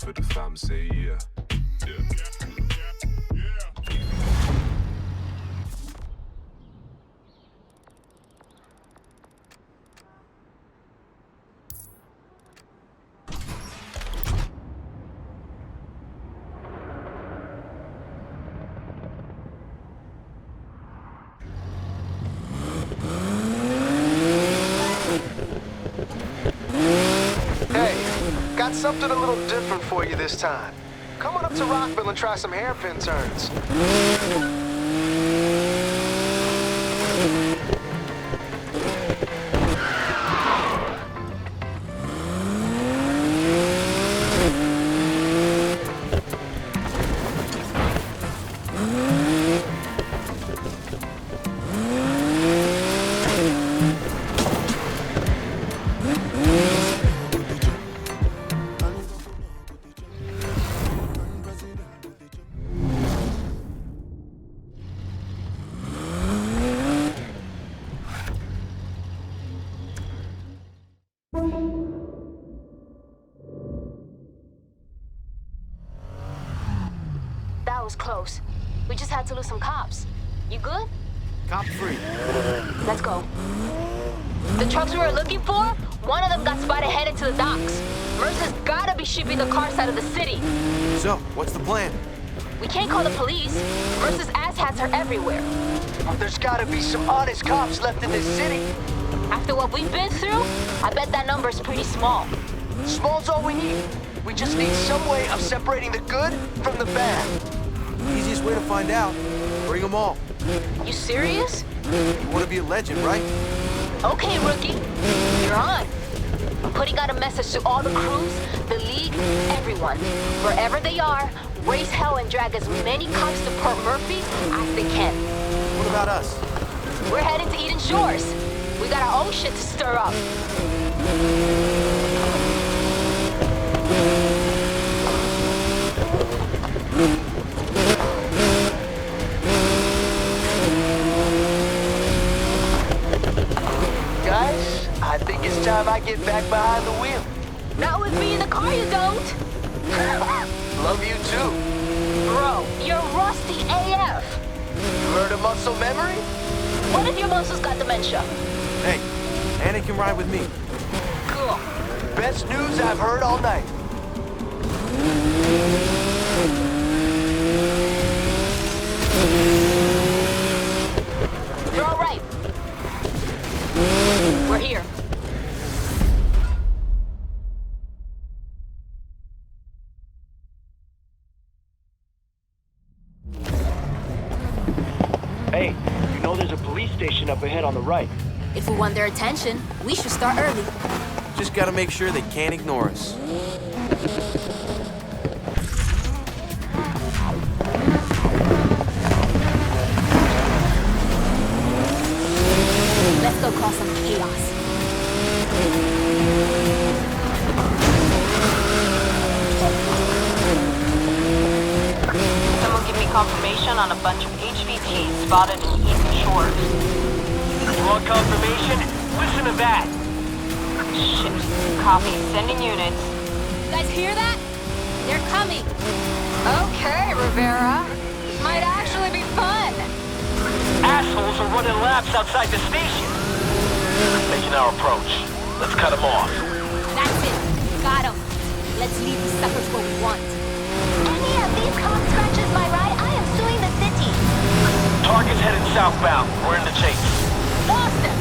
for the fam, say yeah. Got something a little different for you this time. Come on up to Rockville and try some hairpin turns. That was close. We just had to lose some cops. You good? Cop free. Let's go. The trucks we were looking for, one of them got spotted headed to the docks. Mercer's gotta be shipping the cars out of the city. So, what's the plan? We can't call the police. Mercer's asshats are everywhere. There's gotta be some honest cops left in this city. After what we've been through, I bet that number's pretty small. Small's all we need. We just need some way of separating the good from the bad. Easiest way to find out. Bring them all. You serious? You want to be a legend, right? Okay, rookie. You're on. I'm putting out a message to all the crews, the league, everyone. Wherever they are, raise hell and drag as many cops to Port Murphy as they can. What about us? We're heading to Eden Shores. We got our own shit to stir up. Guys, I think it's time I get back behind the wheel. Not with me in the car, you don't. Love you too. Bro, you're rusty AF. You heard of muscle memory? What if your muscles got dementia? Hey, Anna can ride with me. Cool. Best news I've heard all night. You're all right. We're here. Hey, you know there's a police station up ahead on the right. If we want their attention, we should start early. Just gotta make sure they can't ignore us. Let's go cause some chaos. Someone give me confirmation on a bunch of HVTs spotted in Eden Shores. You want confirmation? Listen to that. Shit. Copy. Sending units. Guys hear that? They're coming. Okay, Rivera. Might actually be fun. Assholes are running laps outside the station. Making our approach. Let's cut them off. That's it. Got 'em. Let's leave these suckers where we want. Any of these cops scratches my ride, I am suing the city. Target's headed southbound. We're in the chase. Lost them.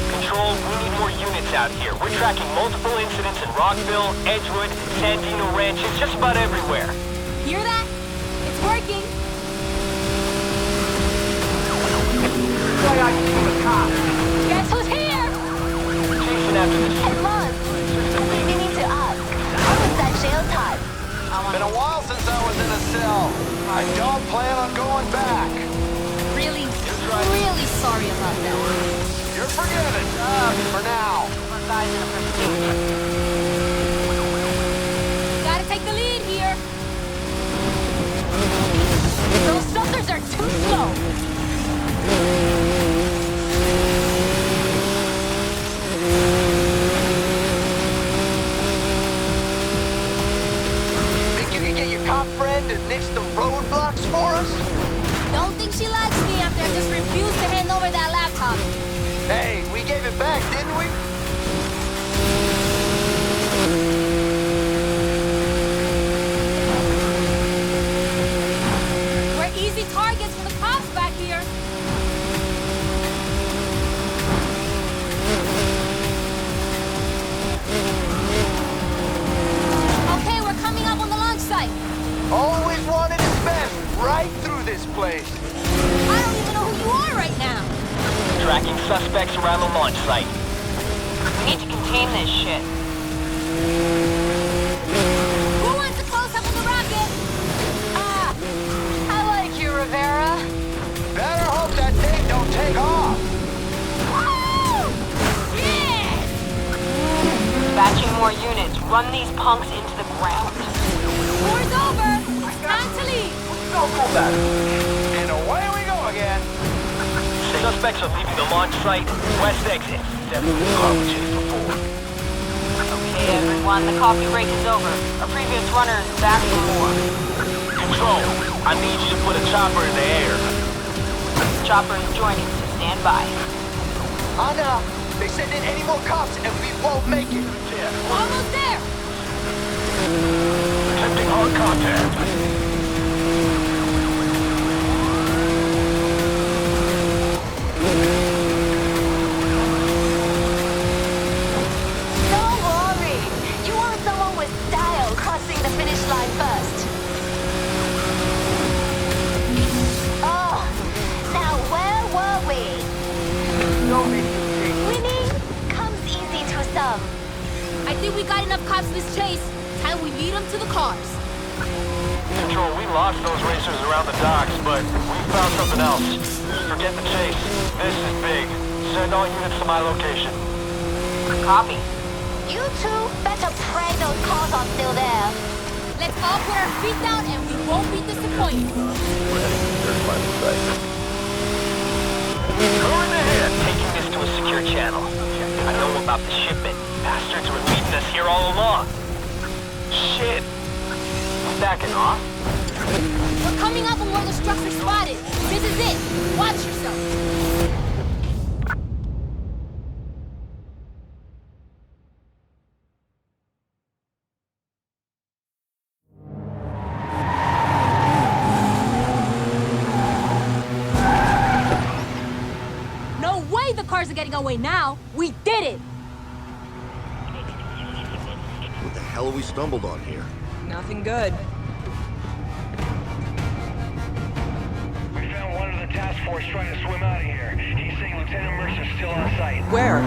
Control, we need more units out here. We're tracking multiple incidents in Rockville, Edgewood, Sandino Ranches, just about everywhere. Hear that? It's working. Guess who's here? Chasing after this. Hey, Luz. I've been meaning to ask. How was that jail time? Been a while since I was in a cell. I don't plan on going back. Really, really sorry about that. You're forgiven. For now. Gotta take the lead here. Those suckers are You're too slow. Think you can get your cop friend to nix the roadblocks for us? Don't think she likes me after I just refused to hand over that laptop. Hey, we gave it back, didn't we? We're easy targets for the cops back here. Okay, we're coming up on the launch site. Always wanted to spend right through this place. I don't even know who you are right now. Tracking suspects around the launch site. We need to contain this shit. Who wants to close up on the rocket? Ah, I like you, Rivera. Better hope that thing don't take off. Woo! Yes! Dispatching more units. Run these punks into the ground. War's over. It's time to leave. And away we go again. Suspects are leaving the launch site. West exit. 7 before. Okay, everyone, the coffee break is over. Our previous runner is back for more. Control, I need you to put a chopper in the air. Chopper is joining, so stand by. Anna, they send in any more cops and we won't make it. Almost there. Attempting hard contact. Don't worry. You want someone with style crossing the finish line first. Oh, now where were we? Winning comes easy to some. I think we got enough cops in this chase. Time we lead them to the cars. Control, we lost those racers around the docks, but we found something else. Forget the chase. This is big. Send all units to my location. Copy. You two better pray those cars are still there. Let's all put our feet down and we won't be disappointed. Going ahead, taking this to a secure channel. I know about the shipment. Bastards were leading us here all along. Shit. Backing off? We're coming up on where the structure spotted. This is it. Watch yourself. No way the cars are getting away now. We did it. What the hell have we stumbled on here? Nothing good. We found one of the task force trying to swim out of here. He's saying Lieutenant Mercer's still on site. Where?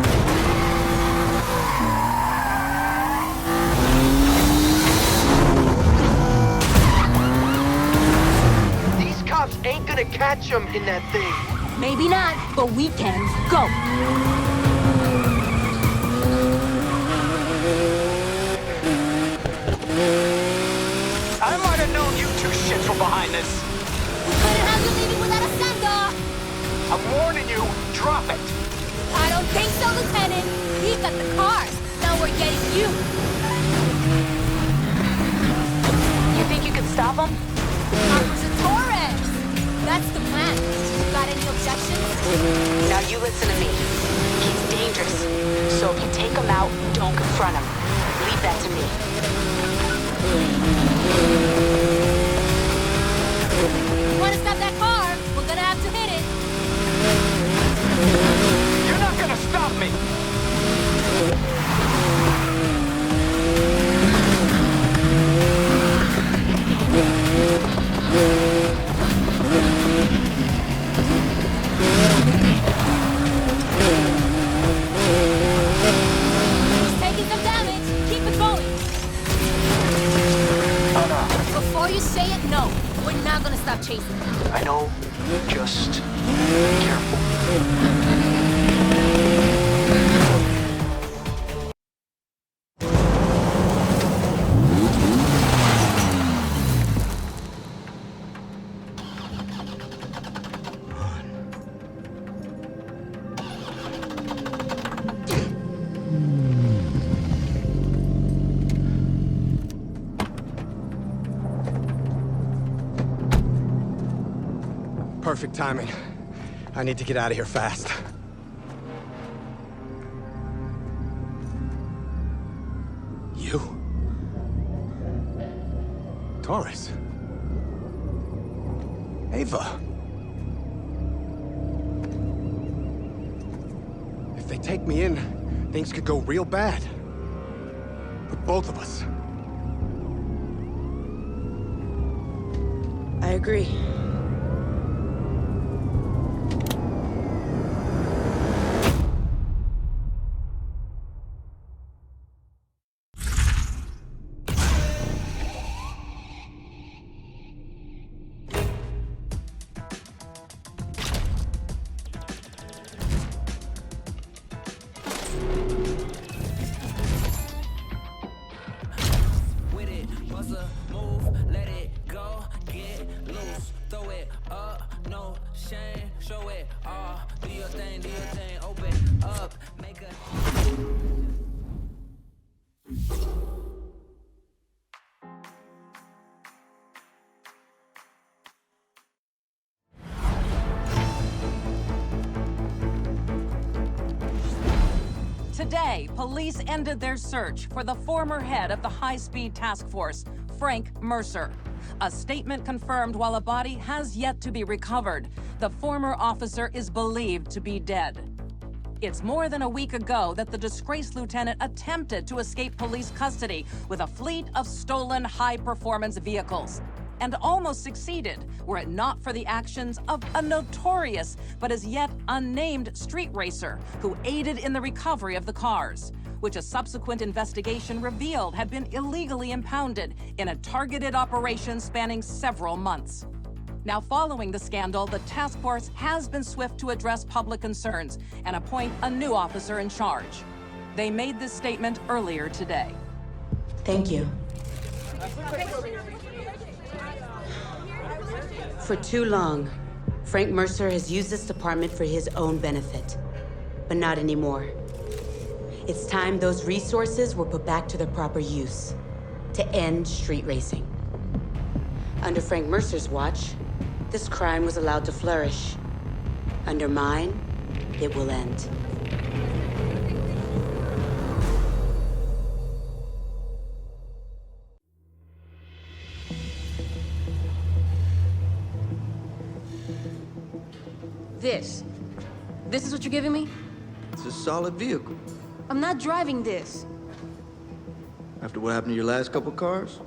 These cops ain't gonna catch him in that thing. Maybe not, but we can. Go. I might have known you two shits were behind this. We couldn't have you leaving without a send-off. I'm warning you, drop it. I don't think so, Lieutenant. We got the cars. Now we're getting you. You think you can stop him? Officer Torres. That's the plan. Got any objections? Now you listen to me. He's dangerous. So if you take him out, don't confront him. Leave that to me. Want to stop that car? We're gonna have to hit it. You're not gonna stop me. He's taking some damage. Keep it going. Before you say it, no. We're not gonna stop chasing. I know. Just careful. Perfect timing. I need to get out of here fast. You? Torres? Ava? If they take me in, things could go real bad. For both of us. I agree. Today, police ended their search for the former head of the high-speed task force, Frank Mercer. A statement confirmed while a body has yet to be recovered. The former officer is believed to be dead. It's more than a week ago that the disgraced lieutenant attempted to escape police custody with a fleet of stolen high-performance vehicles. And almost succeeded, were it not for the actions of a notorious but as yet unnamed street racer who aided in the recovery of the cars, which a subsequent investigation revealed had been illegally impounded in a targeted operation spanning several months. Now, following the scandal, the task force has been swift to address public concerns and appoint a new officer in charge. They made this statement earlier today. Thank you. For too long, Frank Mercer has used this department for his own benefit. But not anymore. It's time those resources were put back to their proper use, to end street racing. Under Frank Mercer's watch, this crime was allowed to flourish. Under mine, it will end. This is what you're giving me? It's a solid vehicle. I'm not driving this. After what happened to your last couple cars,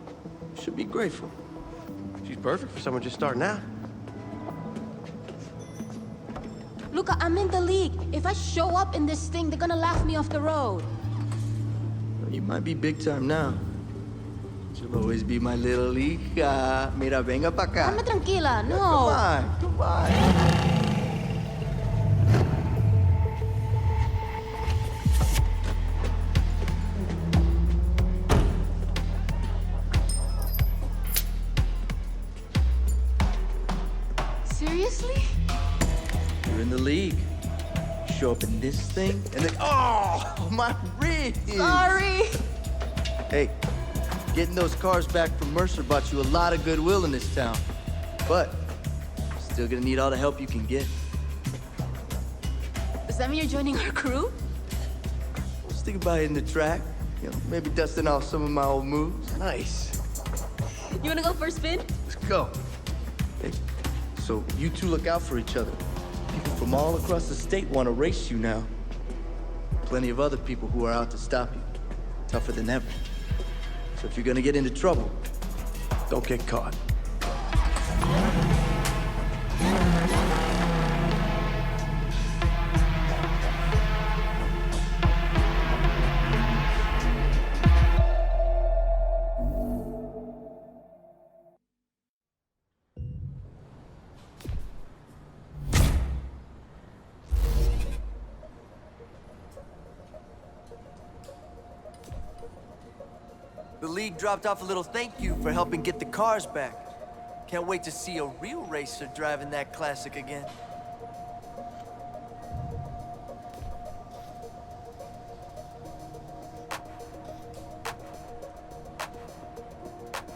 you should be grateful. She's perfect for someone just starting out. Luca, I'm in the league. If I show up in this thing, they're gonna laugh me off the road. You might be big time now. You'll always be my little hija. Mira, venga pa' acá. Dame tranquila, no. Come on. Seriously? You're in the league. Show up in this thing, and then, oh, my wrist! Sorry! Hey, getting those cars back from Mercer bought you a lot of goodwill in this town. But, still gonna need all the help you can get. Does that mean you're joining our crew? Just think about hitting the track. You know, maybe dusting off some of my old moves. Nice. You wanna go for a spin? Let's go. Hey, so you two look out for each other. People from all across the state want to race you now. Plenty of other people who are out to stop you. Tougher than ever. So if you're gonna get into trouble, don't get caught. The league dropped off a little thank you for helping get the cars back. Can't wait to see a real racer driving that classic again.